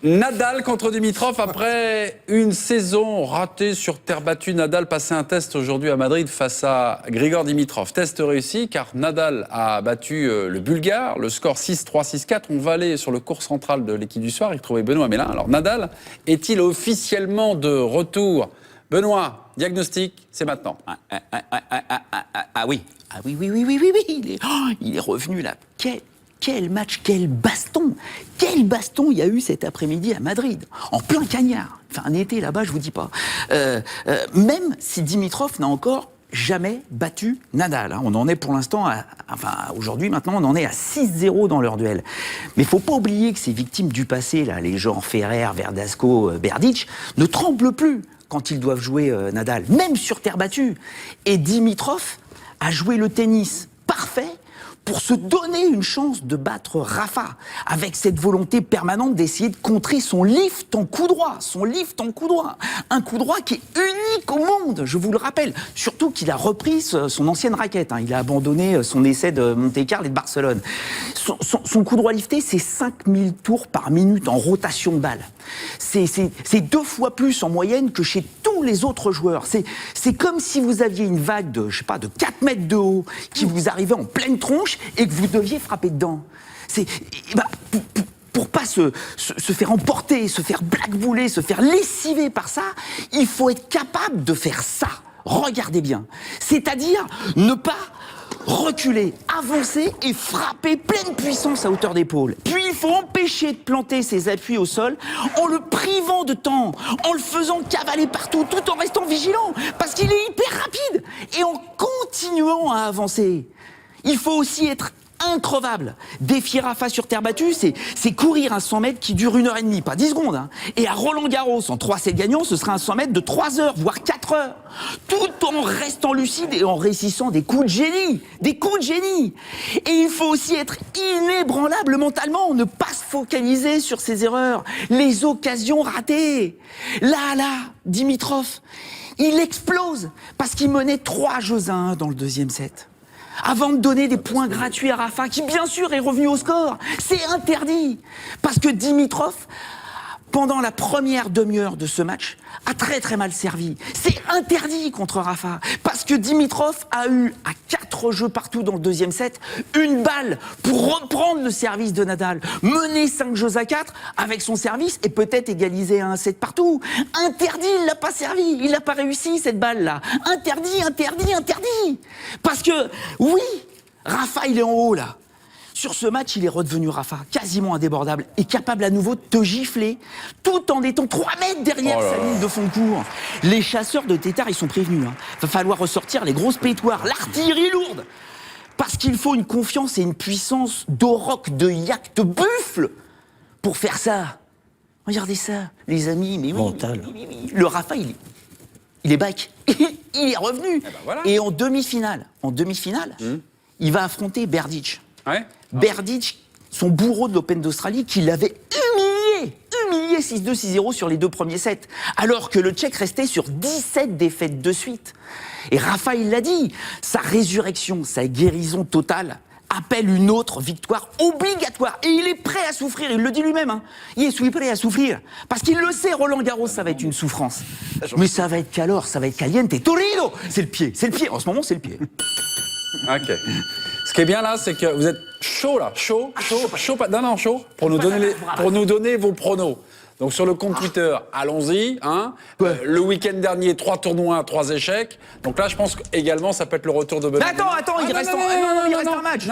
Nadal contre Dimitrov après une saison ratée sur terre battue. Nadal passait un test aujourd'hui à Madrid face à Grigor Dimitrov. Test réussi car Nadal a battu le Bulgare. Le score 6-3, 6-4. On va aller sur le cours central de l'équipe du soir et retrouver Benoît Mélin. Alors Nadal est-il officiellement de retour? Benoît, diagnostic, c'est maintenant. Oui. Il est revenu là. Quel match, quel baston il y a eu cet après-midi à Madrid, en plein cagnard. Enfin, un été là-bas, je vous dis pas. Même si Dimitrov n'a encore jamais battu Nadal. On en est pour l'instant, aujourd'hui maintenant, on en est à 6-0 dans leur duel. Mais il faut pas oublier que ces victimes du passé, là, les gens Ferrer, Verdasco, Berdych, ne tremblent plus quand ils doivent jouer Nadal, même sur terre battue. Et Dimitrov a joué le tennis parfait pour se donner une chance de battre Rafa, avec cette volonté permanente d'essayer de contrer son lift en coup droit, un coup droit qui est unique au monde, je vous le rappelle, surtout qu'il a repris son ancienne raquette, il a abandonné son essai de Monte-Carlo et de Barcelone. Son coup droit lifté, c'est 5000 tours par minute en rotation de balle. C'est 2 fois plus en moyenne que chez tous les autres joueurs. C'est comme si vous aviez une vague de 4 mètres de haut qui vous arrivait en pleine tronche et que vous deviez frapper dedans. Pour pas se faire emporter, se faire blackbouler, se faire lessiver par ça, il faut être capable de faire ça. Regardez bien. C'est-à-dire ne pas reculer, avancer et frapper pleine puissance à hauteur d'épaule. Puis il faut empêcher de planter ses appuis au sol en le privant de temps, en le faisant cavaler partout, tout en restant vigilant, parce qu'il est hyper rapide, et en continuant à avancer. Il faut aussi être increvable. Défier Rafa sur terre battue, c'est courir un 100 mètres qui dure 1h30, pas 10 secondes. Et à Roland-Garros, en 3 sets gagnants, ce sera un 100 mètres de 3 heures, voire 4 heures. Tout en restant lucide et en réussissant des coups de génie. Et il faut aussi être inébranlable mentalement, ne pas se focaliser sur ses erreurs, les occasions ratées. Là, Dimitrov, il explose parce qu'il menait 3-1 dans le deuxième set. Avant de donner des points gratuits à Rafa, qui bien sûr est revenu au score. C'est interdit. Parce que Dimitrov, pendant la première demi-heure de ce match, a très mal servi. C'est interdit contre Rafa. Parce que Dimitrov a eu, à 4 jeux partout dans le deuxième set, une balle pour reprendre le service de Nadal. Mener 5-4 avec son service et peut-être égaliser un 7 partout. Interdit, il l'a pas servi. Il n'a pas réussi cette balle-là. Interdit. Parce que, oui, Rafa, il est en haut là. Sur ce match, il est redevenu Rafa, quasiment indébordable, et capable à nouveau de te gifler, tout en étant 3 mètres derrière sa ligne de fond de cours. Les chasseurs de tétard, ils sont prévenus. Va falloir ressortir les grosses pétoires, l'artillerie lourde, parce qu'il faut une confiance et une puissance d'auroch, de yak, de buffle, pour faire ça. Regardez ça, les amis, mais oui. Le Rafa, il est back. Il est revenu. Voilà. Et en demi-finale, il va affronter Berdych. Ouais. Berdych, son bourreau de l'Open d'Australie, qui l'avait humilié 6-2, 6-0 sur les 2 premiers sets, alors que le Tchèque restait sur 17 défaites de suite. Et Rafa, il l'a dit, sa résurrection, sa guérison totale appelle une autre victoire obligatoire. Et il est prêt à souffrir, il le dit lui-même. Il est prêt à souffrir. Parce qu'il le sait, Roland-Garros, ça va être une souffrance. Mais ça va être calor, ça va être caliente. Torino, c'est le pied. En ce moment, c'est le pied. Ok. Ce qui est bien là, c'est que vous êtes chaud là, chaud, pour nous donner vos pronos. Donc sur le compte Twitter, allons-y. Le week-end dernier, 3 tournois, 3 échecs. Donc là, je pense qu'également, ça peut être le retour de Benoît. Attends, il reste un match.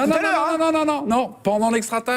Non, pendant l'extra time.